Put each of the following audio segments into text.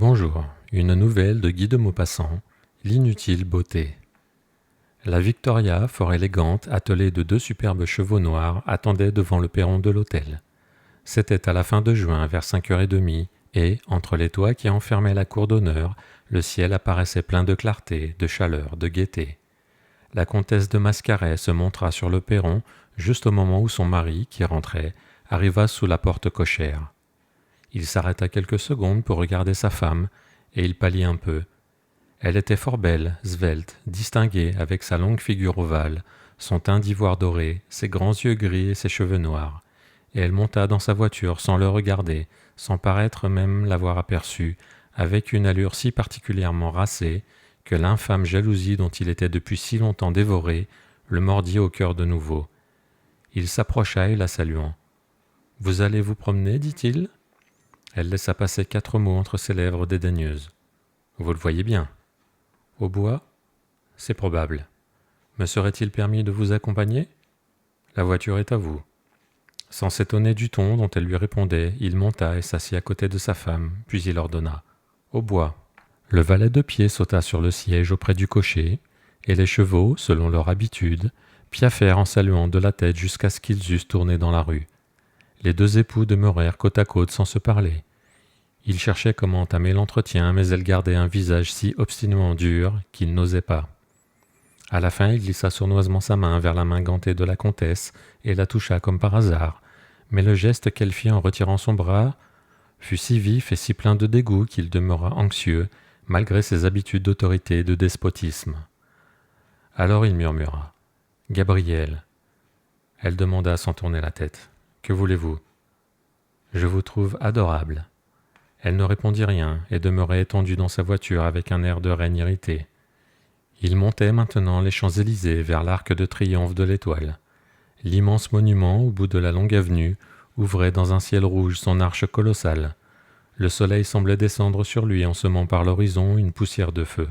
Bonjour, une nouvelle de Guy de Maupassant, l'inutile beauté. La Victoria, fort élégante, attelée de 2 superbes chevaux noirs, attendait devant le perron de l'hôtel. C'était à la fin de juin, vers 5h30, et, entre les toits qui enfermaient la cour d'honneur, le ciel apparaissait plein de clarté, de chaleur, de gaieté. La comtesse de Mascaret se montra sur le perron, juste au moment où son mari, qui rentrait, arriva sous la porte cochère. Il s'arrêta quelques secondes pour regarder sa femme, et il pâlit un peu. Elle était fort belle, svelte, distinguée, avec sa longue figure ovale, son teint d'ivoire doré, ses grands yeux gris et ses cheveux noirs. Et elle monta dans sa voiture sans le regarder, sans paraître même l'avoir aperçu, avec une allure si particulièrement racée que l'infâme jalousie dont il était depuis si longtemps dévoré le mordit au cœur de nouveau. Il s'approcha et la saluant. « Vous allez vous promener, dit-il » Elle laissa passer 4 mots entre ses lèvres dédaigneuses. « Vous le voyez bien. »« Au bois ? C'est probable. Me serait-il permis de vous accompagner ? La voiture est à vous. » Sans s'étonner du ton dont elle lui répondait, il monta et s'assit à côté de sa femme, puis il ordonna « Au bois !» Le valet de pied sauta sur le siège auprès du cocher, et les chevaux, selon leur habitude, piaffèrent en saluant de la tête jusqu'à ce qu'ils eussent tourné dans la rue. Les 2 époux demeurèrent côte à côte sans se parler. Il cherchait comment entamer l'entretien, mais elle gardait un visage si obstinément dur qu'il n'osait pas. À la fin, il glissa sournoisement sa main vers la main gantée de la comtesse et la toucha comme par hasard, mais le geste qu'elle fit en retirant son bras fut si vif et si plein de dégoût qu'il demeura anxieux, malgré ses habitudes d'autorité et de despotisme. Alors il murmura « Gabriel !» Elle demanda sans tourner la tête. « Que voulez-vous ?»« Je vous trouve adorable. » Elle ne répondit rien et demeurait étendue dans sa voiture avec un air de reine irritée. Il montait maintenant les Champs-Élysées vers l'arc de triomphe de l'Étoile. L'immense monument, au bout de la longue avenue, ouvrait dans un ciel rouge son arche colossale. Le soleil semblait descendre sur lui en semant par l'horizon une poussière de feu.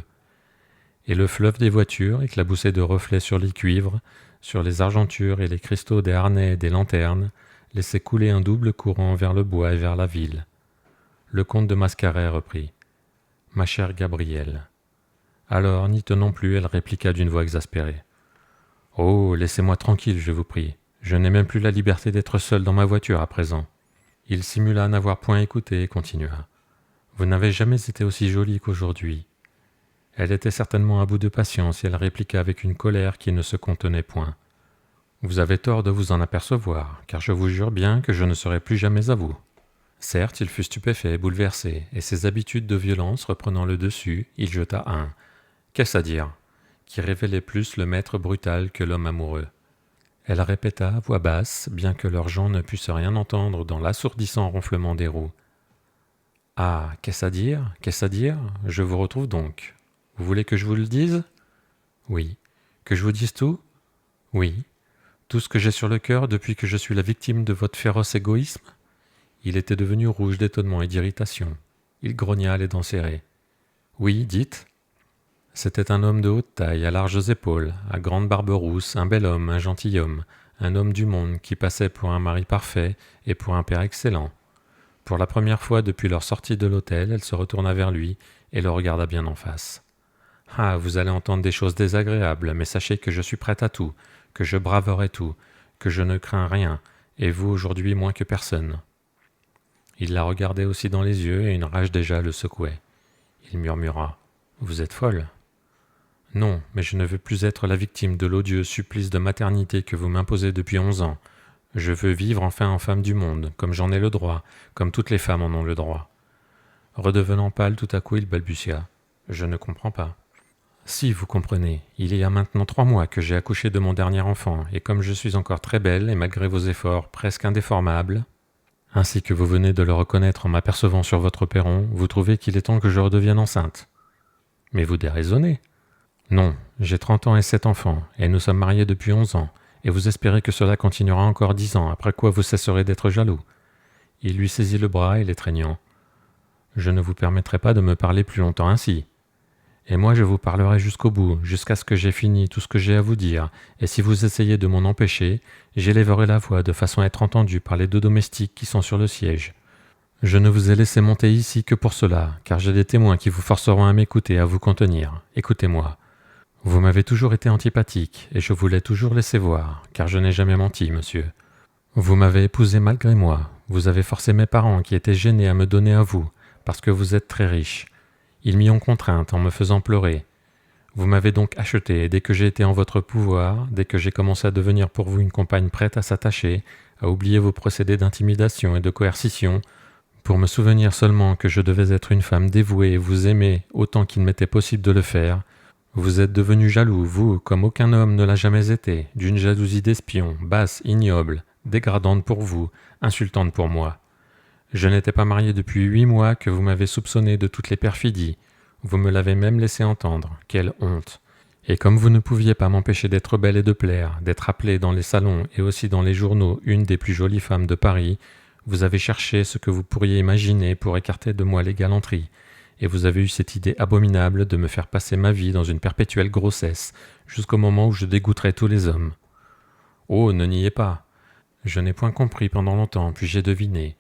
Et le fleuve des voitures, éclaboussé de reflets sur les cuivres, sur les argentures et les cristaux des harnais et des lanternes, laissait couler un double courant vers le bois et vers la ville. Le comte de Mascaret reprit. « Ma chère Gabrielle. » Alors, n'y tenant plus, elle répliqua d'une voix exaspérée. « Oh, laissez-moi tranquille, je vous prie. Je n'ai même plus la liberté d'être seul dans ma voiture à présent. » Il simula n'avoir point écouté et continua. « Vous n'avez jamais été aussi jolie qu'aujourd'hui. » Elle était certainement à bout de patience et elle répliqua avec une colère qui ne se contenait point. « Vous avez tort de vous en apercevoir, car je vous jure bien que je ne serai plus jamais à vous. » Certes, il fut stupéfait, bouleversé, et ses habitudes de violence reprenant le dessus, il jeta un « Qu'est-ce à dire ?» qui révélait plus le maître brutal que l'homme amoureux. Elle répéta à voix basse, bien que leurs gens ne pussent rien entendre dans l'assourdissant ronflement des roues. « Ah, qu'est-ce à dire ? Qu'est-ce à dire ? Je vous retrouve donc. Vous voulez que je vous le dise ? Oui. Que je vous dise tout ? Oui. Tout ce que j'ai sur le cœur depuis que je suis la victime de votre féroce égoïsme ? Il était devenu rouge d'étonnement et d'irritation. Il grogna les dents serrées. « Oui, dites. » C'était un homme de haute taille, à larges épaules, à grande barbe rousse, un bel homme, un gentilhomme, un homme du monde qui passait pour un mari parfait et pour un père excellent. Pour la première fois depuis leur sortie de l'hôtel, elle se retourna vers lui et le regarda bien en face. « Ah, vous allez entendre des choses désagréables, mais sachez que je suis prête à tout, que je braverai tout, que je ne crains rien, et vous aujourd'hui moins que personne. » Il la regardait aussi dans les yeux et une rage déjà le secouait. Il murmura « Vous êtes folle !»« Non, mais je ne veux plus être la victime de l'odieux supplice de maternité que vous m'imposez depuis 11 ans. Je veux vivre enfin en femme du monde, comme j'en ai le droit, comme toutes les femmes en ont le droit. » Redevenant pâle tout à coup, il balbutia « Je ne comprends pas. » « Si, vous comprenez, il y a maintenant 3 mois que j'ai accouché de mon dernier enfant, et comme je suis encore très belle, et malgré vos efforts presque indéformables, ainsi que vous venez de le reconnaître en m'apercevant sur votre perron, vous trouvez qu'il est temps que je redevienne enceinte. Mais vous déraisonnez. Non, j'ai 30 ans et 7 enfants, et nous sommes mariés depuis 11 ans, et vous espérez que cela continuera encore 10 ans, après quoi vous cesserez d'être jaloux. » Il lui saisit le bras et l'étreignant. « Je ne vous permettrai pas de me parler plus longtemps ainsi. Et moi je vous parlerai jusqu'au bout, jusqu'à ce que j'ai fini tout ce que j'ai à vous dire, et si vous essayez de m'en empêcher, j'élèverai la voix de façon à être entendu par les 2 domestiques qui sont sur le siège. Je ne vous ai laissé monter ici que pour cela, car j'ai des témoins qui vous forceront à m'écouter et à vous contenir. Écoutez-moi. Vous m'avez toujours été antipathique, et je vous l'ai toujours laissé voir, car je n'ai jamais menti, monsieur. Vous m'avez épousé malgré moi. Vous avez forcé mes parents qui étaient gênés à me donner à vous, parce que vous êtes très riche. Ils m'y ont contrainte en me faisant pleurer. Vous m'avez donc acheté, et dès que j'ai été en votre pouvoir, dès que j'ai commencé à devenir pour vous une compagne prête à s'attacher, à oublier vos procédés d'intimidation et de coercition, pour me souvenir seulement que je devais être une femme dévouée et vous aimer autant qu'il m'était possible de le faire, vous êtes devenu jaloux, vous, comme aucun homme ne l'a jamais été, d'une jalousie d'espion, basse, ignoble, dégradante pour vous, insultante pour moi. Je n'étais pas marié depuis 8 mois que vous m'avez soupçonné de toutes les perfidies. Vous me l'avez même laissé entendre. Quelle honte! Et comme vous ne pouviez pas m'empêcher d'être belle et de plaire, d'être appelée dans les salons et aussi dans les journaux une des plus jolies femmes de Paris, vous avez cherché ce que vous pourriez imaginer pour écarter de moi les galanteries, et vous avez eu cette idée abominable de me faire passer ma vie dans une perpétuelle grossesse, jusqu'au moment où je dégoûterai tous les hommes. Oh, ne niez pas. Je n'ai point compris pendant longtemps, puis j'ai deviné.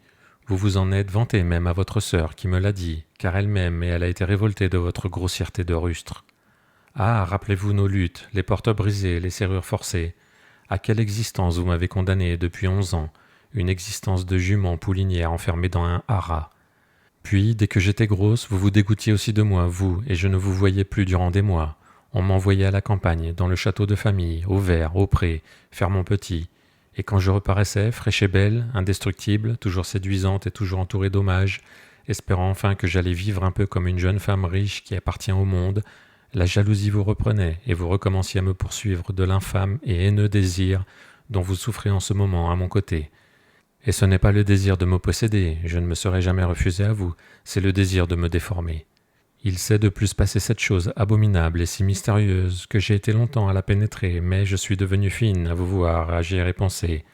Vous vous en êtes vanté même à votre sœur qui me l'a dit, car elle m'aime et elle a été révoltée de votre grossièreté de rustre. Ah, rappelez-vous nos luttes, les portes brisées, les serrures forcées. À quelle existence vous m'avez condamné depuis 11 ans, une existence de jument poulinière enfermée dans un haras. Puis, dès que j'étais grosse, vous vous dégoûtiez aussi de moi, vous, et je ne vous voyais plus durant des mois. On m'envoyait à la campagne, dans le château de famille, au vert, au pré, faire mon petit. Et quand je reparaissais, fraîche et belle, indestructible, toujours séduisante et toujours entourée d'hommages, espérant enfin que j'allais vivre un peu comme une jeune femme riche qui appartient au monde, la jalousie vous reprenait et vous recommenciez à me poursuivre de l'infâme et haineux désir dont vous souffrez en ce moment à mon côté. Et ce n'est pas le désir de me posséder, je ne me serais jamais refusé à vous, c'est le désir de me déformer. Il s'est de plus passé cette chose abominable et si mystérieuse que j'ai été longtemps à la pénétrer, mais je suis devenue fine à vous voir, agir et penser.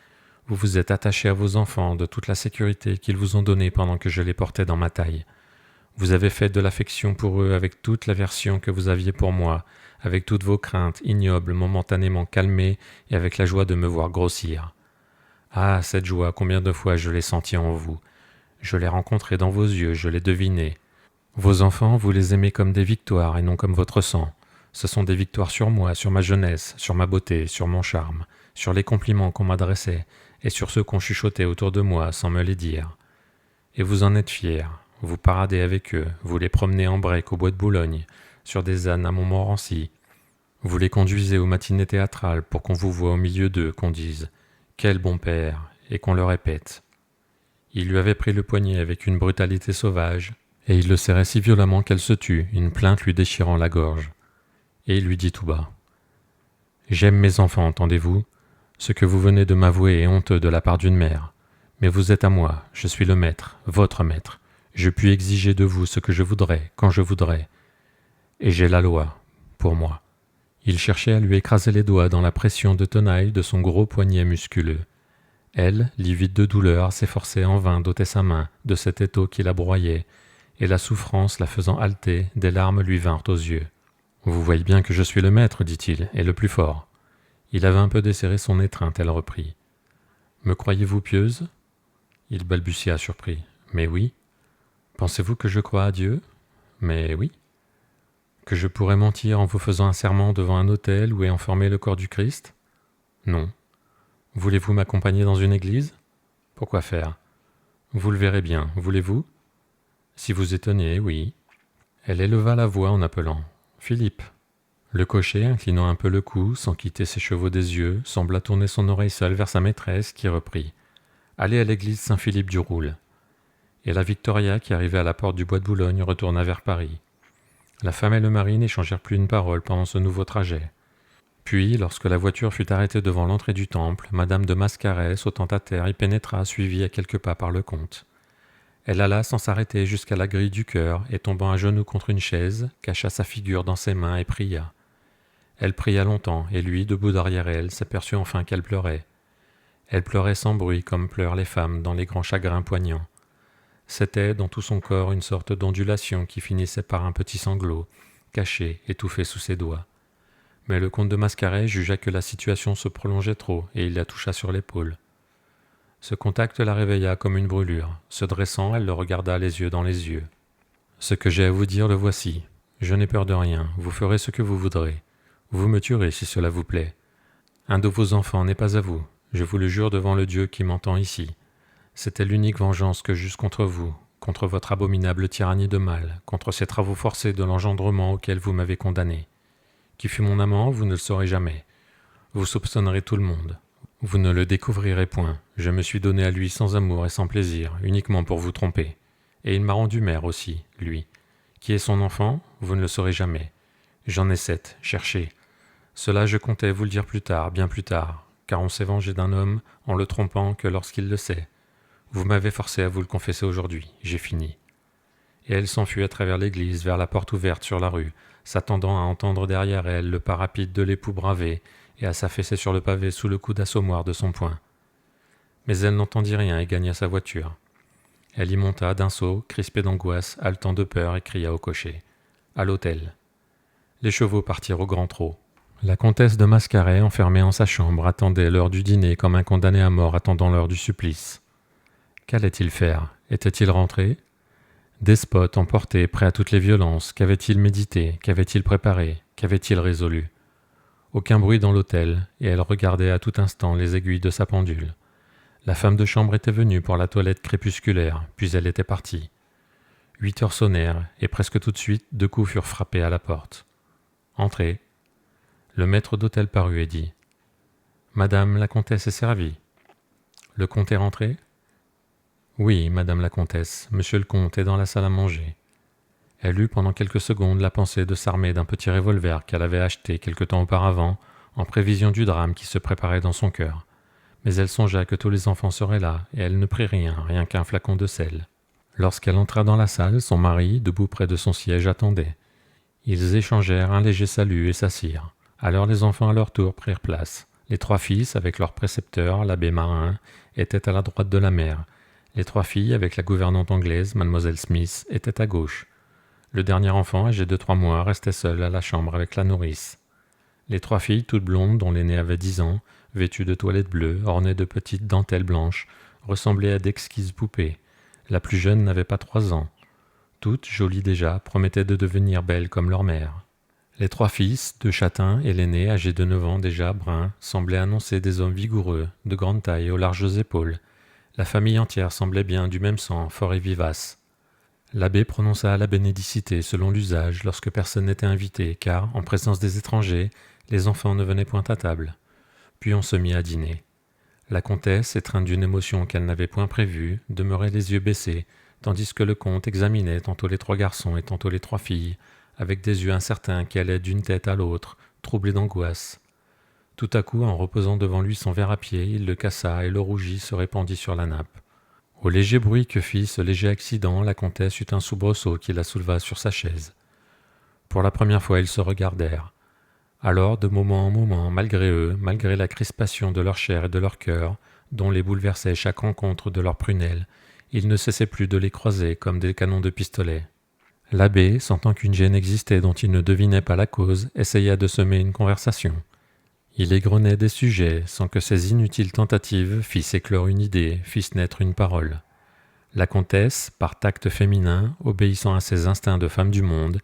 Vous vous êtes attaché à vos enfants de toute la sécurité qu'ils vous ont donnée pendant que je les portais dans ma taille. Vous avez fait de l'affection pour eux avec toute l'aversion que vous aviez pour moi, avec toutes vos craintes ignobles momentanément calmées et avec la joie de me voir grossir. Ah, cette joie, combien de fois je l'ai sentie en vous. Je l'ai rencontrée dans vos yeux, je l'ai devinée. Vos enfants, vous les aimez comme des victoires et non comme votre sang. Ce sont des victoires sur moi, sur ma jeunesse, sur ma beauté, sur mon charme, sur les compliments qu'on m'adressait et sur ceux qu'on chuchotait autour de moi sans me les dire. Et vous en êtes fiers. Vous paradez avec eux, vous les promenez en break au bois de Boulogne, sur des ânes à Montmorency. Vous les conduisez aux matinées théâtrales pour qu'on vous voie au milieu d'eux, qu'on dise « Quel bon père !» et qu'on le répète. Il lui avait pris le poignet avec une brutalité sauvage, et il le serrait si violemment qu'elle se tut, une plainte lui déchirant la gorge. Et il lui dit tout bas « J'aime mes enfants, entendez-vous ? Ce que vous venez de m'avouer est honteux de la part d'une mère. Mais vous êtes à moi, je suis le maître, votre maître. Je puis exiger de vous ce que je voudrais, quand je voudrais. Et j'ai la loi, pour moi. » Il cherchait à lui écraser les doigts dans la pression de tenaille de son gros poignet musculeux. Elle, livide de douleur, s'efforçait en vain d'ôter sa main de cet étau qui la broyait, et la souffrance la faisant halter, des larmes lui vinrent aux yeux. « Vous voyez bien que je suis le maître, dit-il, et le plus fort. » Il avait un peu desserré son étreinte, elle reprit. « Me croyez-vous pieuse ?» Il balbutia surpris. « Mais oui. » « Pensez-vous que je crois à Dieu ? » ?»« Mais oui. » « Que je pourrais mentir en vous faisant un serment devant un autel où est enfermé le corps du Christ ? » ?»« Non. » « Voulez-vous m'accompagner dans une église ? » ?»« Pourquoi faire ? » ?»« Vous le verrez bien. Voulez-vous ? » ?»« Si vous étonniez, oui. » Elle éleva la voix en appelant. « Philippe !» Le cocher, inclinant un peu le cou, sans quitter ses chevaux des yeux, sembla tourner son oreille seule vers sa maîtresse, qui reprit. « Allez à l'église Saint-Philippe du Roule. » Et la Victoria, qui arrivait à la porte du bois de Boulogne, retourna vers Paris. La femme et le mari n'échangèrent plus une parole pendant ce nouveau trajet. Puis, lorsque la voiture fut arrêtée devant l'entrée du temple, madame de Mascaret, sautant à terre, y pénétra, suivie à quelques pas par le comte. Elle alla sans s'arrêter jusqu'à la grille du chœur et, tombant à genoux contre une chaise, cacha sa figure dans ses mains et pria. Elle pria longtemps, et lui, debout derrière elle, s'aperçut enfin qu'elle pleurait. Elle pleurait sans bruit, comme pleurent les femmes dans les grands chagrins poignants. C'était, dans tout son corps, une sorte d'ondulation qui finissait par un petit sanglot, caché, étouffé sous ses doigts. Mais le comte de Mascaret jugea que la situation se prolongeait trop, et il la toucha sur l'épaule. Ce contact la réveilla comme une brûlure. Se dressant, elle le regarda les yeux dans les yeux. « Ce que j'ai à vous dire, le voici. Je n'ai peur de rien, vous ferez ce que vous voudrez. Vous me tuerez si cela vous plaît. Un de vos enfants n'est pas à vous, je vous le jure devant le Dieu qui m'entend ici. C'était l'unique vengeance que j'eusse contre vous, contre votre abominable tyrannie de mal, contre ces travaux forcés de l'engendrement auxquels vous m'avez condamné. Qui fut mon amant, vous ne le saurez jamais. Vous soupçonnerez tout le monde. Vous ne le découvrirez point. Je me suis donné à lui sans amour et sans plaisir, uniquement pour vous tromper. Et il m'a rendu mère aussi, lui. Qui est son enfant, vous ne le saurez jamais. J'en ai 7, cherchez. Cela je comptais vous le dire plus tard, bien plus tard, car on s'est vengé d'un homme en le trompant que lorsqu'il le sait. Vous m'avez forcé à vous le confesser aujourd'hui, j'ai fini. Et elle s'enfuit à travers l'église, vers la porte ouverte sur la rue, s'attendant à entendre derrière elle le pas rapide de l'époux bravé et à s'affaisser sur le pavé sous le coup d'assommoir de son poing. Mais elle n'entendit rien et gagna sa voiture. Elle y monta d'un saut, crispée d'angoisse, haletant de peur, et cria au cocher. À l'hôtel. Les chevaux partirent au grand trot. La comtesse de Mascaret, enfermée en sa chambre, attendait l'heure du dîner comme un condamné à mort attendant l'heure du supplice. Qu'allait-il faire? Était-il rentré? Despote, emporté, prêt à toutes les violences, qu'avait-il médité, qu'avait-il préparé, qu'avait-il résolu? Aucun bruit dans l'hôtel, et elle regardait à tout instant les aiguilles de sa pendule. La femme de chambre était venue pour la toilette crépusculaire, puis elle était partie. 8 heures sonnèrent, et presque tout de suite 2 coups furent frappés à la porte. « Entrez. » Le maître d'hôtel parut et dit « Madame la comtesse est servie. » Le comte est rentré? « Oui, madame la comtesse, monsieur le comte est dans la salle à manger. » Elle eut pendant quelques secondes la pensée de s'armer d'un petit revolver qu'elle avait acheté quelque temps auparavant, en prévision du drame qui se préparait dans son cœur. Mais elle songea que tous les enfants seraient là, et elle ne prit rien qu'un flacon de sel. Lorsqu'elle entra dans la salle, son mari, debout près de son siège, attendait. Ils échangèrent un léger salut et s'assirent. Alors les enfants à leur tour prirent place. Les 3 fils, avec leur précepteur, l'abbé Marin, étaient à la droite de la mère. Les 3 filles, avec la gouvernante anglaise, mademoiselle Smith, étaient à gauche. Le dernier enfant, âgé de 3 mois, restait seul à la chambre avec la nourrice. Les 3 filles, toutes blondes, dont l'aînée avait 10 ans, vêtues de toilettes bleues, ornées de petites dentelles blanches, ressemblaient à d'exquises poupées. La plus jeune n'avait pas 3 ans. Toutes, jolies déjà, promettaient de devenir belles comme leur mère. Les 3 fils, 2 châtains, et l'aîné, âgé de 9 ans déjà, brun, semblaient annoncer des hommes vigoureux, de grande taille, aux larges épaules. La famille entière semblait bien du même sang, fort et vivace. L'abbé prononça la bénédicité selon l'usage lorsque personne n'était invité, car, en présence des étrangers, les enfants ne venaient point à table. Puis on se mit à dîner. La comtesse, étreinte d'une émotion qu'elle n'avait point prévue, demeurait les yeux baissés, tandis que le comte examinait tantôt les 3 garçons et tantôt les 3 filles, avec des yeux incertains qui allaient d'une tête à l'autre, troublés d'angoisse. Tout à coup, en reposant devant lui son verre à pied, il le cassa et le rougit se répandit sur la nappe. Au léger bruit que fit ce léger accident, la comtesse eut un soubresaut qui la souleva sur sa chaise. Pour la première fois, ils se regardèrent. Alors, de moment en moment, malgré eux, malgré la crispation de leur chair et de leur cœur, dont les bouleversait chaque rencontre de leurs prunelles, ils ne cessaient plus de les croiser comme des canons de pistolet. L'abbé, sentant qu'une gêne existait dont il ne devinait pas la cause, essaya de semer une conversation. Il égrenait des sujets sans que ces inutiles tentatives fissent éclore une idée, fissent naître une parole. La comtesse, par tact féminin, obéissant à ses instincts de femme du monde,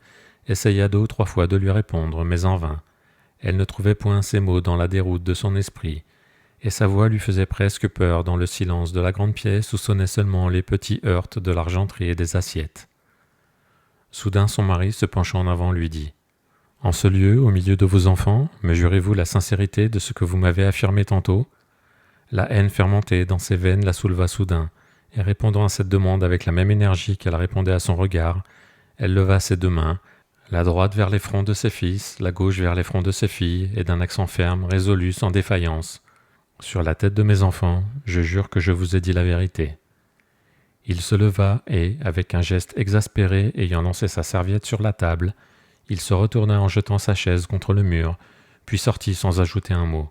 essaya 2 ou 3 fois de lui répondre, mais en vain. Elle ne trouvait point ces mots dans la déroute de son esprit, et sa voix lui faisait presque peur dans le silence de la grande pièce où sonnaient seulement les petits heurts de l'argenterie et des assiettes. Soudain son mari, se penchant en avant, lui dit « En ce lieu, au milieu de vos enfants, me jurez-vous la sincérité de ce que vous m'avez affirmé tantôt ?» La haine fermentée dans ses veines la souleva soudain, et répondant à cette demande avec la même énergie qu'elle répondait à son regard, elle leva ses 2 mains, la droite vers les fronts de ses fils, la gauche vers les fronts de ses filles, et d'un accent ferme, résolu, sans défaillance. « Sur la tête de mes enfants, je jure que je vous ai dit la vérité. » Il se leva et, avec un geste exaspéré ayant lancé sa serviette sur la table, il se retourna en jetant sa chaise contre le mur, puis sortit sans ajouter un mot.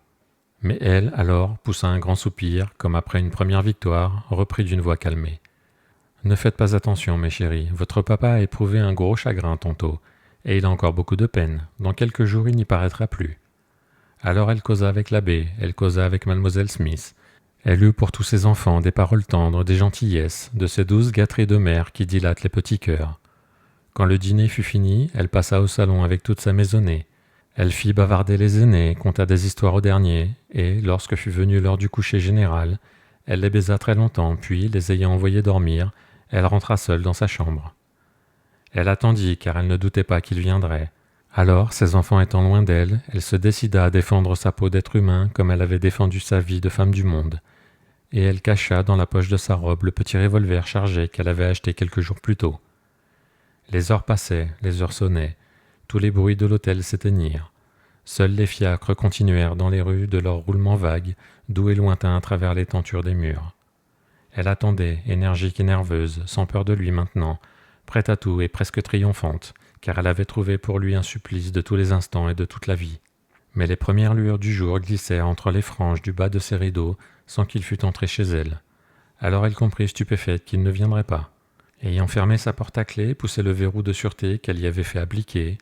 Mais elle, alors, poussa un grand soupir, comme après une première victoire, reprit d'une voix calmée. « Ne faites pas attention, mes chéris, votre papa a éprouvé un gros chagrin tantôt, et il a encore beaucoup de peine. Dans quelques jours, il n'y paraîtra plus. » Alors elle causa avec l'abbé, elle causa avec mademoiselle Smith. Elle eut pour tous ses enfants des paroles tendres, des gentillesses, de ces douces gâteries de mère qui dilatent les petits cœurs. Quand le dîner fut fini, elle passa au salon avec toute sa maisonnée. Elle fit bavarder les aînés, conta des histoires aux derniers, et, lorsque fut venue l'heure du coucher général, elle les baisa très longtemps, puis, les ayant envoyés dormir, elle rentra seule dans sa chambre. Elle attendit, car elle ne doutait pas qu'il viendrait. Alors, ses enfants étant loin d'elle, elle se décida à défendre sa peau d'être humain comme elle avait défendu sa vie de femme du monde. Et elle cacha dans la poche de sa robe le petit revolver chargé qu'elle avait acheté quelques jours plus tôt. Les heures passaient, les heures sonnaient, tous les bruits de l'hôtel s'éteignirent. Seuls les fiacres continuèrent dans les rues de leur roulement vague, doux et lointain à travers les tentures des murs. Elle attendait, énergique et nerveuse, sans peur de lui maintenant, prête à tout et presque triomphante, car elle avait trouvé pour lui un supplice de tous les instants et de toute la vie. Mais les premières lueurs du jour glissèrent entre les franges du bas de ses rideaux sans qu'il fût entré chez elle. Alors elle comprit stupéfaite qu'il ne viendrait pas. Ayant fermé sa porte à clé, poussé le verrou de sûreté qu'elle y avait fait appliquer,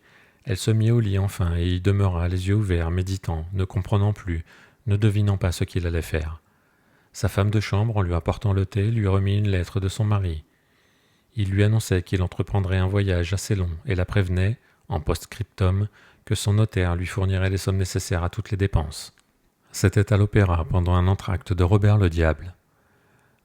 elle se mit au lit enfin et y demeura les yeux ouverts, méditant, ne comprenant plus, ne devinant pas ce qu'il allait faire. Sa femme de chambre, en lui apportant le thé, lui remit une lettre de son mari. Il lui annonçait qu'il entreprendrait un voyage assez long et la prévenait, en post-scriptum, que son notaire lui fournirait les sommes nécessaires à toutes les dépenses. C'était à l'opéra pendant un entr'acte de Robert le Diable.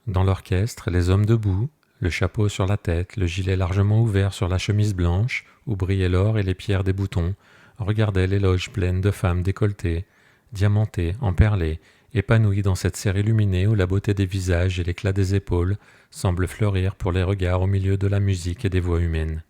Dans l'orchestre, les hommes debout, le chapeau sur la tête, le gilet largement ouvert sur la chemise blanche, où brillaient l'or et les pierres des boutons, regardaient les loges pleines de femmes décolletées, diamantées, emperlées, épanouies dans cette serre illuminée où la beauté des visages et l'éclat des épaules semblent fleurir pour les regards au milieu de la musique et des voix humaines.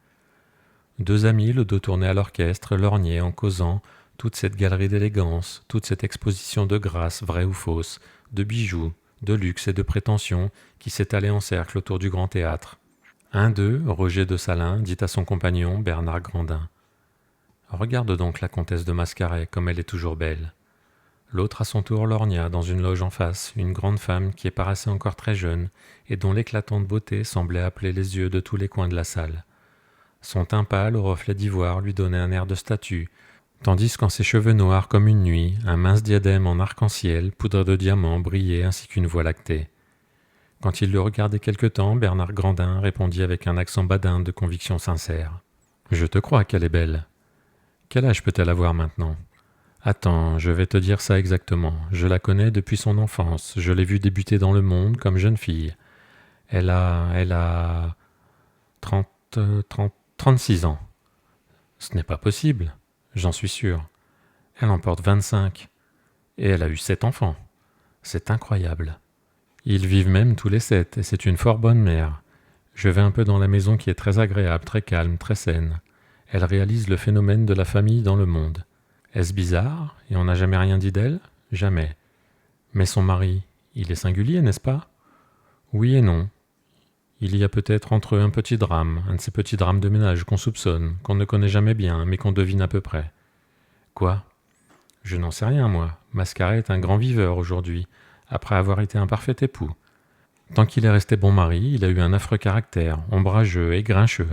Deux amis, le dos tourné à l'orchestre, lorgnaient en causant toute cette galerie d'élégance, toute cette exposition de grâce, vraie ou fausse, de bijoux, de luxe et de prétention qui s'étalait en cercle autour du grand théâtre. Un d'eux, Roger de Salins, dit à son compagnon, Bernard Grandin, « Regarde donc la comtesse de Mascaret, comme elle est toujours belle. » L'autre à son tour lorgna dans une loge en face, une grande femme qui paraissait encore très jeune et dont l'éclatante beauté semblait appeler les yeux de tous les coins de la salle. Son teint pâle au reflet d'ivoire lui donnait un air de statue, tandis qu'en ses cheveux noirs comme une nuit, un mince diadème en arc-en-ciel, poudre de diamants, brillait ainsi qu'une voie lactée. Quand il le regardait quelque temps, Bernard Grandin répondit avec un accent badin de conviction sincère. « Je te crois qu'elle est belle. Quel âge peut-elle avoir maintenant ? Attends, je vais te dire ça exactement. Je la connais depuis son enfance. Je l'ai vue débuter dans le monde comme jeune fille. Elle a 36 ans. Ce n'est pas possible, j'en suis sûr. Elle en porte 25. Et elle a eu 7 enfants. C'est incroyable. Ils vivent même tous les 7, et c'est une fort bonne mère. Je vais un peu dans la maison qui est très agréable, très calme, très saine. Elle réalise le phénomène de la famille dans le monde. Est-ce bizarre, et on n'a jamais rien dit d'elle ? Jamais. Mais son mari, il est singulier, n'est-ce pas ? Oui et non. Il y a peut-être entre eux un petit drame, un de ces petits drames de ménage qu'on soupçonne, qu'on ne connaît jamais bien, mais qu'on devine à peu près. Quoi ? Je n'en sais rien, moi. Mascaret est un grand viveur aujourd'hui, après avoir été un parfait époux. Tant qu'il est resté bon mari, il a eu un affreux caractère, ombrageux et grincheux.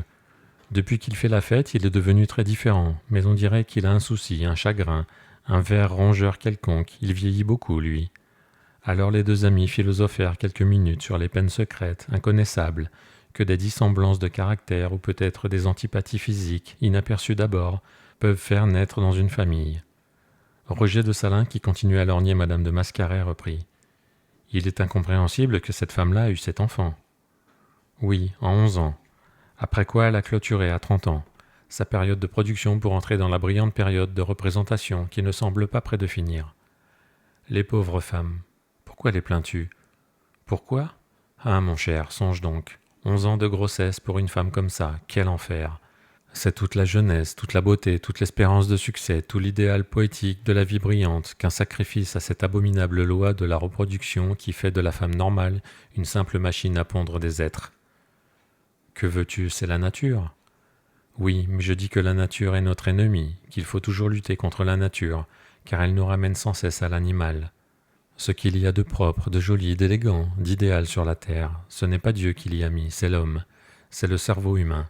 Depuis qu'il fait la fête, il est devenu très différent, mais on dirait qu'il a un souci, un chagrin, un ver rongeur quelconque. Il vieillit beaucoup, lui. Alors les deux amis philosophèrent quelques minutes sur les peines secrètes, inconnaissables, que des dissemblances de caractère ou peut-être des antipathies physiques, inaperçues d'abord, peuvent faire naître dans une famille. Roger de Salins, qui continuait à lorgner Madame de Mascaret, reprit. « Il est incompréhensible que cette femme-là ait eu 7 enfants. » « Oui, en 11 ans. Après quoi elle a clôturé à 30 ans, sa période de production pour entrer dans la brillante période de représentation qui ne semble pas près de finir. Les pauvres femmes, pourquoi les plains-tu ? Pourquoi ? Ah, mon cher, songe donc. 11 ans de grossesse pour une femme comme ça, quel enfer ! C'est toute la jeunesse, toute la beauté, toute l'espérance de succès, tout l'idéal poétique de la vie brillante qu'un sacrifice à cette abominable loi de la reproduction qui fait de la femme normale une simple machine à pondre des êtres. Que veux-tu, c'est la nature ? Oui, mais je dis que la nature est notre ennemie, qu'il faut toujours lutter contre la nature, car elle nous ramène sans cesse à l'animal. Ce qu'il y a de propre, de joli, d'élégant, d'idéal sur la terre, ce n'est pas Dieu qui l'y a mis, c'est l'homme, c'est le cerveau humain.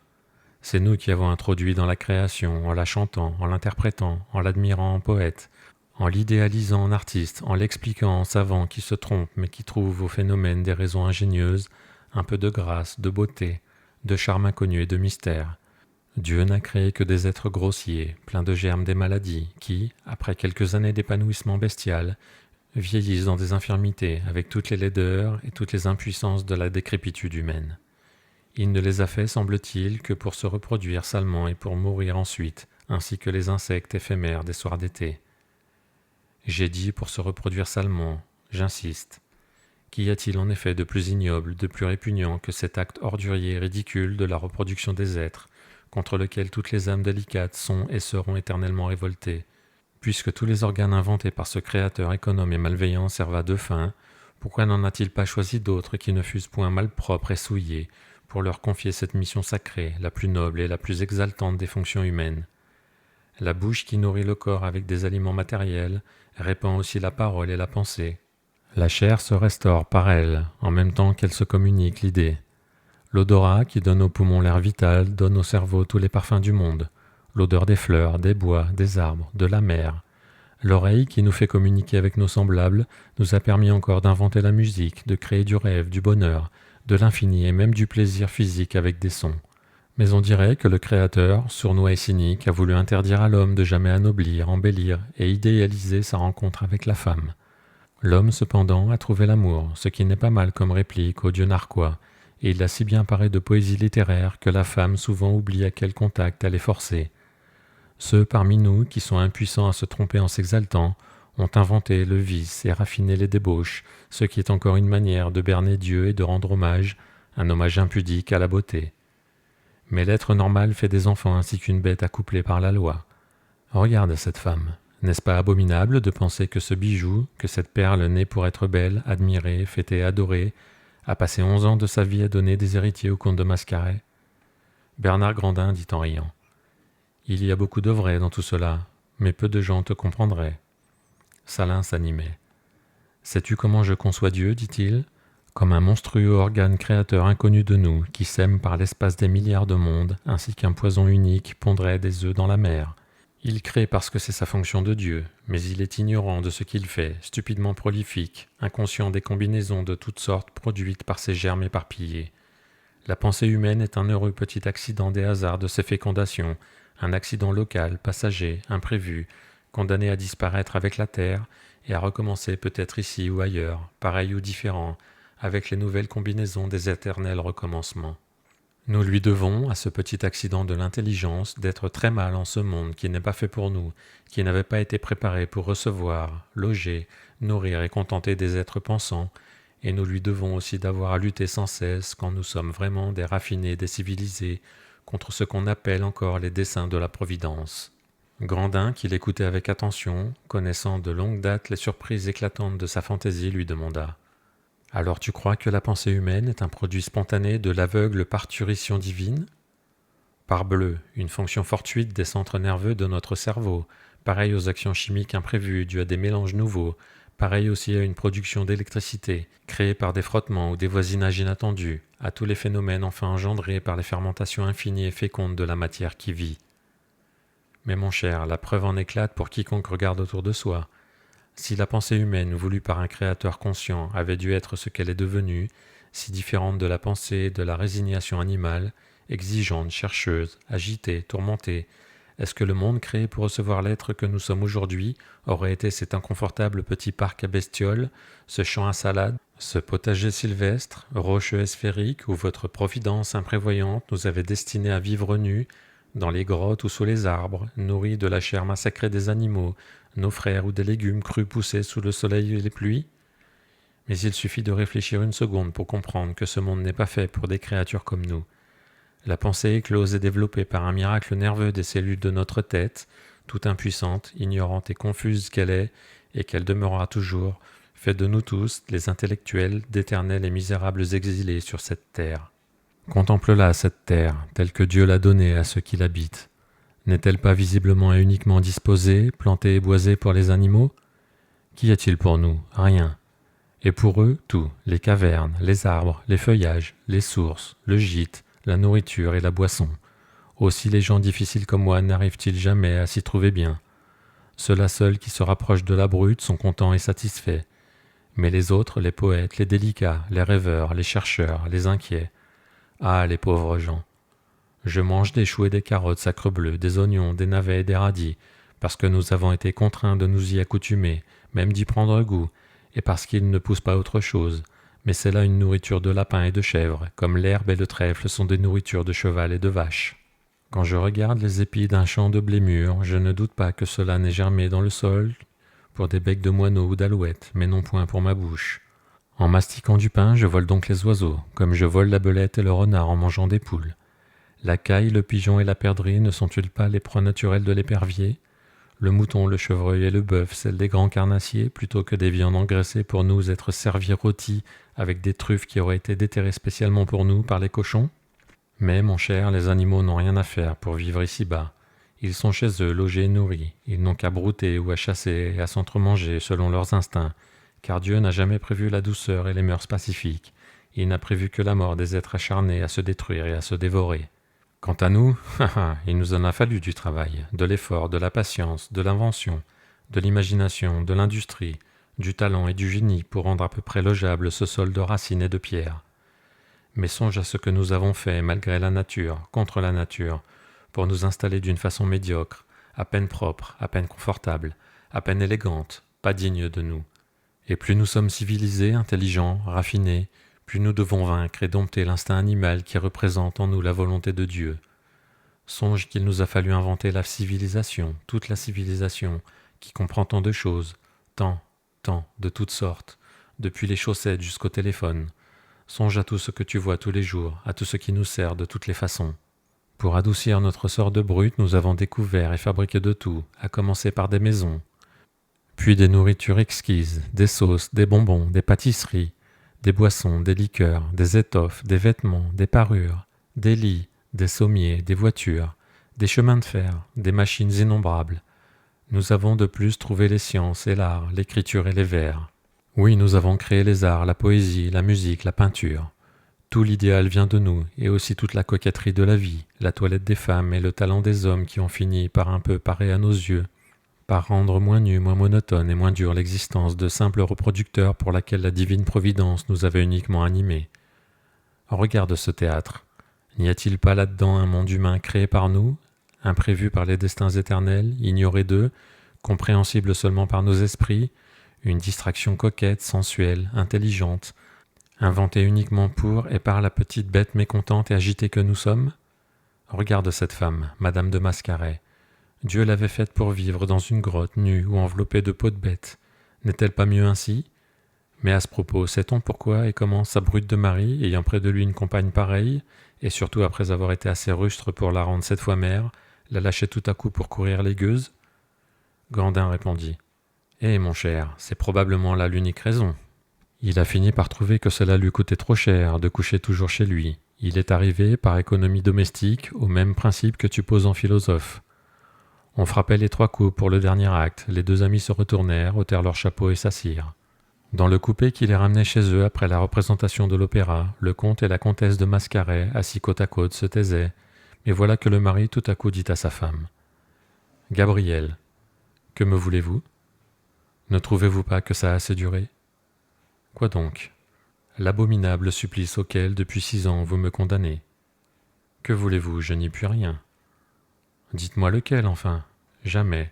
C'est nous qui avons introduit dans la création, en la chantant, en l'interprétant, en l'admirant en poète, En l'idéalisant en artiste, en l'expliquant en savant qui se trompe mais qui trouve au phénomène des raisons ingénieuses, un peu de grâce, de beauté, de charme inconnu et de mystère. Dieu n'a créé que des êtres grossiers, pleins de germes des maladies, qui, après quelques années d'épanouissement bestial, vieillissent dans des infirmités avec toutes les laideurs et toutes les impuissances de la décrépitude humaine. Il ne les a fait, semble-t-il, que pour se reproduire salement et pour mourir ensuite, ainsi que les insectes éphémères des soirs d'été. J'ai dit pour se reproduire salement, j'insiste. Qu'y a-t-il en effet de plus ignoble, de plus répugnant que cet acte ordurier et ridicule de la reproduction des êtres, contre lequel toutes les âmes délicates sont et seront éternellement révoltées, puisque tous les organes inventés par ce créateur économe et malveillant servent à deux fins, pourquoi n'en a-t-il pas choisi d'autres qui ne fussent point malpropres et souillés, pour leur confier cette mission sacrée, la plus noble et la plus exaltante des fonctions humaines? La bouche qui nourrit le corps avec des aliments matériels répand aussi la parole et la pensée. La chair se restaure par elle, en même temps qu'elle se communique l'idée. L'odorat qui donne aux poumons l'air vital donne au cerveau tous les parfums du monde, l'odeur des fleurs, des bois, des arbres, de la mer. L'oreille qui nous fait communiquer avec nos semblables nous a permis encore d'inventer la musique, de créer du rêve, du bonheur, de l'infini et même du plaisir physique avec des sons. Mais on dirait que le Créateur, sournois et cynique, a voulu interdire à l'homme de jamais anoblir, embellir et idéaliser sa rencontre avec la femme. L'homme, cependant, a trouvé l'amour, ce qui n'est pas mal comme réplique au dieu narquois, et il a si bien paré de poésie littéraire que la femme souvent oublie à quel contact elle est forcée. Ceux parmi nous qui sont impuissants à se tromper en s'exaltant ont inventé le vice et raffiné les débauches, ce qui est encore une manière de berner Dieu et de rendre hommage, un hommage impudique à la beauté. Mais l'être normal fait des enfants ainsi qu'une bête accouplée par la loi. Regarde cette femme. N'est-ce pas abominable de penser que ce bijou, que cette perle née pour être belle, admirée, fêtée, adorée, a passé 11 ans de sa vie à donner des héritiers au comte de Mascaret? Bernard Grandin dit en riant. Il y a beaucoup de vrai dans tout cela, mais peu de gens te comprendraient. Salin s'animait. Sais-tu comment je conçois Dieu, dit-il, comme un monstrueux organe créateur inconnu de nous, qui sème par l'espace des milliards de mondes, ainsi qu'un poison unique pondrait des œufs dans la mer. Il crée parce que c'est sa fonction de Dieu, mais il est ignorant de ce qu'il fait, stupidement prolifique, inconscient des combinaisons de toutes sortes produites par ses germes éparpillés. La pensée humaine est un heureux petit accident des hasards de ses fécondations, un accident local, passager, imprévu, condamné à disparaître avec la terre et à recommencer peut-être ici ou ailleurs, pareil ou différent, avec les nouvelles combinaisons des éternels recommencements. Nous lui devons, à ce petit accident de l'intelligence, d'être très mal en ce monde qui n'est pas fait pour nous, qui n'avait pas été préparé pour recevoir, loger, nourrir et contenter des êtres pensants, et nous lui devons aussi d'avoir à lutter sans cesse, quand nous sommes vraiment des raffinés, des civilisés, contre ce qu'on appelle encore les desseins de la Providence. Grandin, qui l'écoutait avec attention, connaissant de longue date les surprises éclatantes de sa fantaisie, lui demanda « Alors tu crois que la pensée humaine est un produit spontané de l'aveugle parturition divine ? Parbleu, une fonction fortuite des centres nerveux de notre cerveau, pareille aux actions chimiques imprévues dues à des mélanges nouveaux, pareil aussi à une production d'électricité, créée par des frottements ou des voisinages inattendus, à tous les phénomènes enfin engendrés par les fermentations infinies et fécondes de la matière qui vit. Mais mon cher, la preuve en éclate pour quiconque regarde autour de soi. Si la pensée humaine, voulue par un créateur conscient, avait dû être ce qu'elle est devenue, si différente de la pensée et de la résignation animale, exigeante, chercheuse, agitée, tourmentée, est-ce que le monde créé pour recevoir l'être que nous sommes aujourd'hui aurait été cet inconfortable petit parc à bestioles, ce champ à salade, ce potager sylvestre, rocheux et sphérique, où votre providence imprévoyante nous avait destinés à vivre nus, dans les grottes ou sous les arbres, nourris de la chair massacrée des animaux, nos frères ou des légumes crus poussés sous le soleil et les pluies? Mais il suffit de réfléchir une seconde pour comprendre que ce monde n'est pas fait pour des créatures comme nous. La pensée éclose et développée par un miracle nerveux des cellules de notre tête, toute impuissante, ignorante et confuse qu'elle est, et qu'elle demeurera toujours, fait de nous tous, les intellectuels, d'éternels et misérables exilés sur cette terre. Contemple-la, cette terre, telle que Dieu l'a donnée à ceux qui l'habitent. N'est-elle pas visiblement et uniquement disposée, plantée et boisée pour les animaux? Qu'y a-t-il pour nous? Rien. Et pour eux, tout, les cavernes, les arbres, les feuillages, les sources, le gîte, la nourriture et la boisson. Aussi les gens difficiles comme moi n'arrivent-ils jamais à s'y trouver bien. Ceux-là seuls qui se rapprochent de la brute sont contents et satisfaits. Mais les autres, les poètes, les délicats, les rêveurs, les chercheurs, les inquiets, ah, les pauvres gens. Je mange des choux et des carottes sacrebleues, des oignons, des navets et des radis, parce que nous avons été contraints de nous y accoutumer, même d'y prendre goût, et parce qu'ils ne poussent pas autre chose. Mais c'est là une nourriture de lapin et de chèvre, comme l'herbe et le trèfle sont des nourritures de cheval et de vache. Quand je regarde les épis d'un champ de blé mûr, je ne doute pas que cela n'ait germé dans le sol pour des becs de moineaux ou d'alouettes, mais non point pour ma bouche. En mastiquant du pain, je vole donc les oiseaux, comme je vole la belette et le renard en mangeant des poules. La caille, le pigeon et la perdrix ne sont-ils pas les proies naturelles de l'épervier? Le mouton, le chevreuil et le bœuf, celles des grands carnassiers, plutôt que des viandes engraissées pour nous être servies rôties avec des truffes qui auraient été déterrées spécialement pour nous par les cochons? Mais, mon cher, les animaux n'ont rien à faire pour vivre ici-bas. Ils sont chez eux, logés et nourris. Ils n'ont qu'à brouter ou à chasser et à s'entremanger selon leurs instincts, car Dieu n'a jamais prévu la douceur et les mœurs pacifiques. Il n'a prévu que la mort des êtres acharnés à se détruire et à se dévorer. Quant à nous, il nous en a fallu du travail, de l'effort, de la patience, de l'invention, de l'imagination, de l'industrie, du talent et du génie pour rendre à peu près logeable ce sol de racines et de pierres. Mais songe à ce que nous avons fait malgré la nature, contre la nature, pour nous installer d'une façon médiocre, à peine propre, à peine confortable, à peine élégante, pas digne de nous. Et plus nous sommes civilisés, intelligents, raffinés, plus nous devons vaincre et dompter l'instinct animal qui représente en nous la volonté de Dieu. Songe qu'il nous a fallu inventer la civilisation, toute la civilisation, qui comprend tant de choses, tant, de toutes sortes, depuis les chaussettes jusqu'au téléphone. Songe à tout ce que tu vois tous les jours, à tout ce qui nous sert de toutes les façons. Pour adoucir notre sort de brute, nous avons découvert et fabriqué de tout, à commencer par des maisons, puis des nourritures exquises, des sauces, des bonbons, des pâtisseries, des boissons, des liqueurs, des étoffes, des vêtements, des parures, des lits, des sommiers, des voitures, des chemins de fer, des machines innombrables. Nous avons de plus trouvé les sciences et l'art, l'écriture et les vers. Oui, nous avons créé les arts, la poésie, la musique, la peinture. Tout l'idéal vient de nous, et aussi toute la coquetterie de la vie, la toilette des femmes et le talent des hommes qui ont fini par un peu parer à nos yeux, par rendre moins nue, moins monotone et moins dure l'existence de simples reproducteurs pour laquelle la divine providence nous avait uniquement animés. Regarde ce théâtre. N'y a-t-il pas là-dedans un monde humain créé par nous, imprévu par les destins éternels, ignoré d'eux, compréhensible seulement par nos esprits, une distraction coquette, sensuelle, intelligente, inventée uniquement pour et par la petite bête mécontente et agitée que nous sommes? Regarde cette femme, Madame de Mascaret. Dieu l'avait faite pour vivre dans une grotte nue ou enveloppée de peau de bête. N'est-elle pas mieux ainsi? Mais à ce propos, sait-on pourquoi et comment sa brute de mari, ayant près de lui une compagne pareille, et surtout après avoir été assez rustre pour la rendre 7 fois mère, la lâchait tout à coup pour courir les gueuses? Grandin répondit. Eh, mon cher, c'est probablement là l'unique raison. Il a fini par trouver que cela lui coûtait trop cher de coucher toujours chez lui. Il est arrivé, par économie domestique, au même principe que tu poses en philosophe. On frappait les 3 coups pour le dernier acte, les 2 amis se retournèrent, ôtèrent leurs chapeaux et s'assirent. Dans le coupé qui les ramenait chez eux après la représentation de l'opéra, le comte et la comtesse de Mascaret, assis côte à côte, se taisaient, mais voilà que le mari tout à coup dit à sa femme. « Gabrielle, que me voulez-vous? Ne trouvez-vous pas que ça a assez duré? Quoi donc? L'abominable supplice auquel, depuis 6 ans, vous me condamnez. Que voulez-vous? Je n'y puis rien. Dites-moi lequel, enfin. Jamais.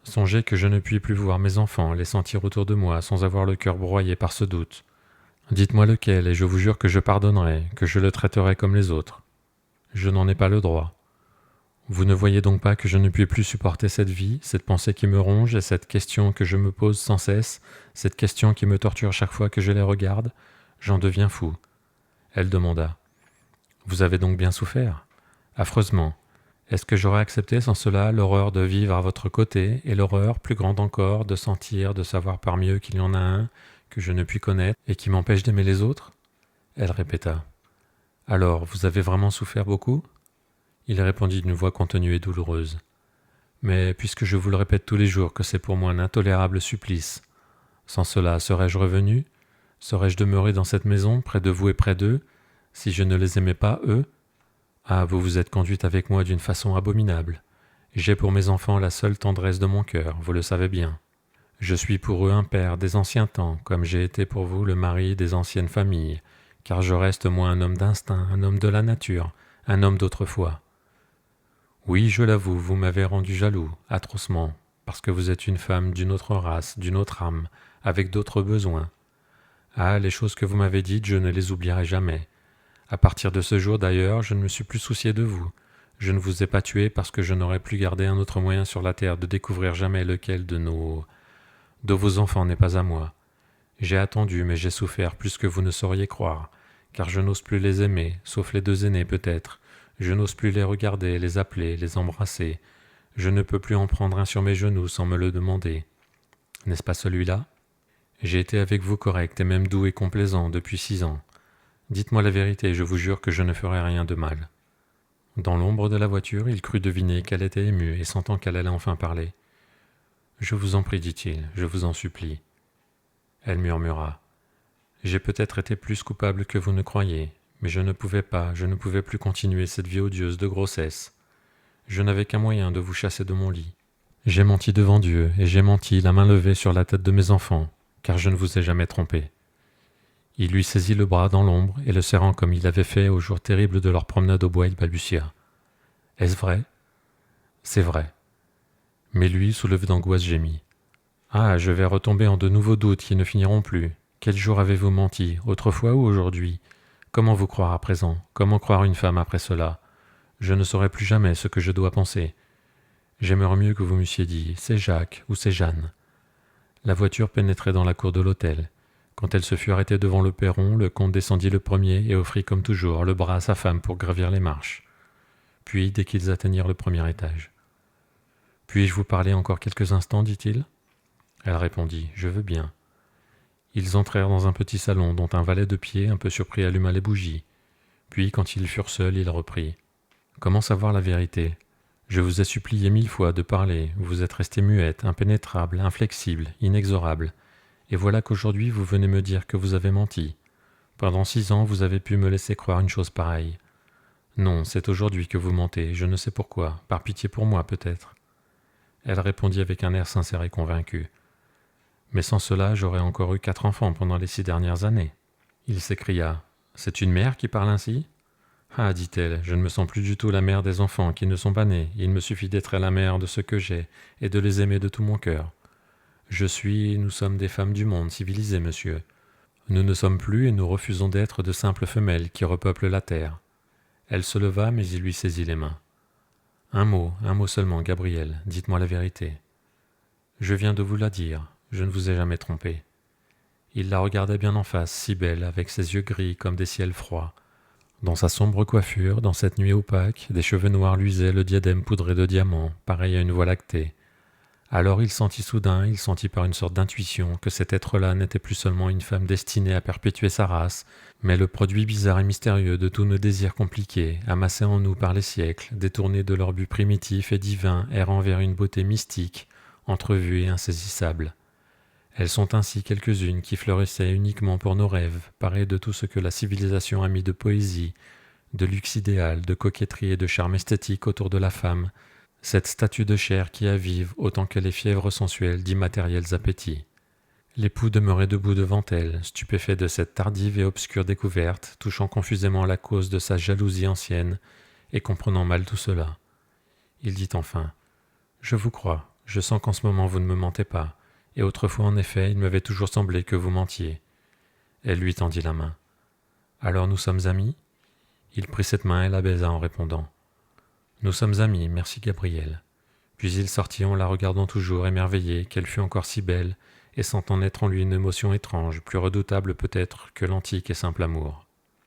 Songez que je ne puis plus voir mes enfants, les sentir autour de moi, sans avoir le cœur broyé par ce doute. Dites-moi lequel, et je vous jure que je pardonnerai, que je le traiterai comme les autres. Je n'en ai pas le droit. Vous ne voyez donc pas que je ne puis plus supporter cette vie, cette pensée qui me ronge et cette question que je me pose sans cesse, cette question qui me torture chaque fois que je les regarde? J'en deviens fou. Elle demanda. Vous avez donc bien souffert? Affreusement. Est-ce que j'aurais accepté sans cela l'horreur de vivre à votre côté et l'horreur, plus grande encore, de sentir, de savoir parmi eux qu'il y en a un que je ne puis connaître et qui m'empêche d'aimer les autres? Elle répéta. Alors, vous avez vraiment souffert beaucoup? Il répondit d'une voix contenue et douloureuse. Mais puisque je vous le répète tous les jours que c'est pour moi un intolérable supplice, sans cela serais-je revenu? Serais-je demeuré dans cette maison, près de vous et près d'eux, si je ne les aimais pas, eux? Ah, vous vous êtes conduite avec moi d'une façon abominable, J'ai pour mes enfants la seule tendresse de mon cœur, vous le savez bien. Je suis pour eux un père des anciens temps, comme j'ai été pour vous le mari des anciennes familles, car je reste moi un homme d'instinct, un homme de la nature, un homme d'autrefois. Oui, je l'avoue, vous m'avez rendu jaloux, atrocement, parce que vous êtes une femme d'une autre race, d'une autre âme, avec d'autres besoins. Ah, les choses que vous m'avez dites, je ne les oublierai jamais. À partir de ce jour d'ailleurs, je ne me suis plus soucié de vous. Je ne vous ai pas tué parce que je n'aurais plus gardé un autre moyen sur la terre de découvrir jamais lequel de vos enfants n'est pas à moi. J'ai attendu, mais j'ai souffert plus que vous ne sauriez croire, car je n'ose plus les aimer, sauf les deux aînés peut-être. Je n'ose plus les regarder, les appeler, les embrasser. Je ne peux plus en prendre un sur mes genoux sans me le demander. N'est-ce pas celui-là? J'ai été avec vous correct et même doux et complaisant depuis 6 ans. Dites-moi la vérité, je vous jure que je ne ferai rien de mal. Dans l'ombre de la voiture, il crut deviner qu'elle était émue et sentant qu'elle allait enfin parler. Je vous en prie, dit-il, je vous en supplie. Elle murmura. J'ai peut-être été plus coupable que vous ne croyez, mais je ne pouvais plus continuer cette vie odieuse de grossesse. Je n'avais qu'un moyen de vous chasser de mon lit. J'ai menti devant Dieu, et j'ai menti la main levée sur la tête de mes enfants, car je ne vous ai jamais trompé. Il lui saisit le bras dans l'ombre et le serrant comme il avait fait au jour terrible de leur promenade au bois, il balbutia. Est-ce vrai? C'est vrai. Mais lui, soulevé d'angoisse, gémit. Ah, je vais retomber en de nouveaux doutes qui ne finiront plus. Quel jour avez-vous menti, autrefois ou aujourd'hui? Comment vous croire à présent? Comment croire une femme après cela? Je ne saurai plus jamais ce que je dois penser. J'aimerais mieux que vous m'eussiez dit « c'est Jacques » ou « c'est Jeanne ». La voiture pénétrait dans la cour de l'hôtel. Quand elle se fut arrêtée devant le perron, le comte descendit le premier et offrit comme toujours le bras à sa femme pour gravir les marches. Puis, dès qu'ils atteignirent le premier étage. « Puis-je vous parler encore quelques instants, dit-il » Elle répondit « Je veux bien ». Ils entrèrent dans un petit salon dont un valet de pied, un peu surpris, alluma les bougies. Puis, quand ils furent seuls, il reprit « Comment savoir la vérité ? Je vous ai supplié 1000 fois de parler, vous êtes resté muette, impénétrable, inflexible, inexorable. Et voilà qu'aujourd'hui vous venez me dire que vous avez menti. Pendant 6 ans, vous avez pu me laisser croire une chose pareille. Non, c'est aujourd'hui que vous mentez, je ne sais pourquoi, par pitié pour moi peut-être. » Elle répondit avec un air sincère et convaincu. « Mais sans cela, j'aurais encore eu 4 enfants pendant les 6 dernières années. » Il s'écria. « C'est une mère qui parle ainsi ?» Ah, dit-elle, je ne me sens plus du tout la mère des enfants qui ne sont pas nés. Il me suffit d'être la mère de ceux que j'ai et de les aimer de tout mon cœur. Nous sommes des femmes du monde civilisé, monsieur. Nous ne sommes plus et nous refusons d'être de simples femelles qui repeuplent la terre. Elle se leva, mais il lui saisit les mains. Un mot seulement, Gabriel, dites-moi la vérité. Je viens de vous la dire, je ne vous ai jamais trompé. Il la regardait bien en face, si belle, avec ses yeux gris comme des ciels froids. Dans sa sombre coiffure, dans cette nuit opaque, des cheveux noirs luisaient le diadème poudré de diamants, pareil à une voie lactée. Alors il sentit par une sorte d'intuition que cet être-là n'était plus seulement une femme destinée à perpétuer sa race, mais le produit bizarre et mystérieux de tous nos désirs compliqués, amassés en nous par les siècles, détournés de leur but primitif et divin, errant vers une beauté mystique, entrevue et insaisissable. Elles sont ainsi quelques-unes qui fleurissaient uniquement pour nos rêves, parées de tout ce que la civilisation a mis de poésie, de luxe idéal, de coquetterie et de charme esthétique autour de la femme, cette statue de chair qui avive autant que les fièvres sensuelles d'immatériels appétits. L'époux demeurait debout devant elle, stupéfait de cette tardive et obscure découverte, touchant confusément la cause de sa jalousie ancienne et comprenant mal tout cela. Il dit enfin « Je vous crois, je sens qu'en ce moment vous ne me mentez pas. Et autrefois, en effet, il m'avait toujours semblé que vous mentiez. » Elle lui tendit la main. « Alors nous sommes amis ?» Il prit cette main et la baisa en répondant. « Nous sommes amis, merci Gabriel. » Puis il sortit en la regardant toujours, émerveillé qu'elle fût encore si belle, et sentant naître en lui une émotion étrange, plus redoutable peut-être que l'antique et simple amour.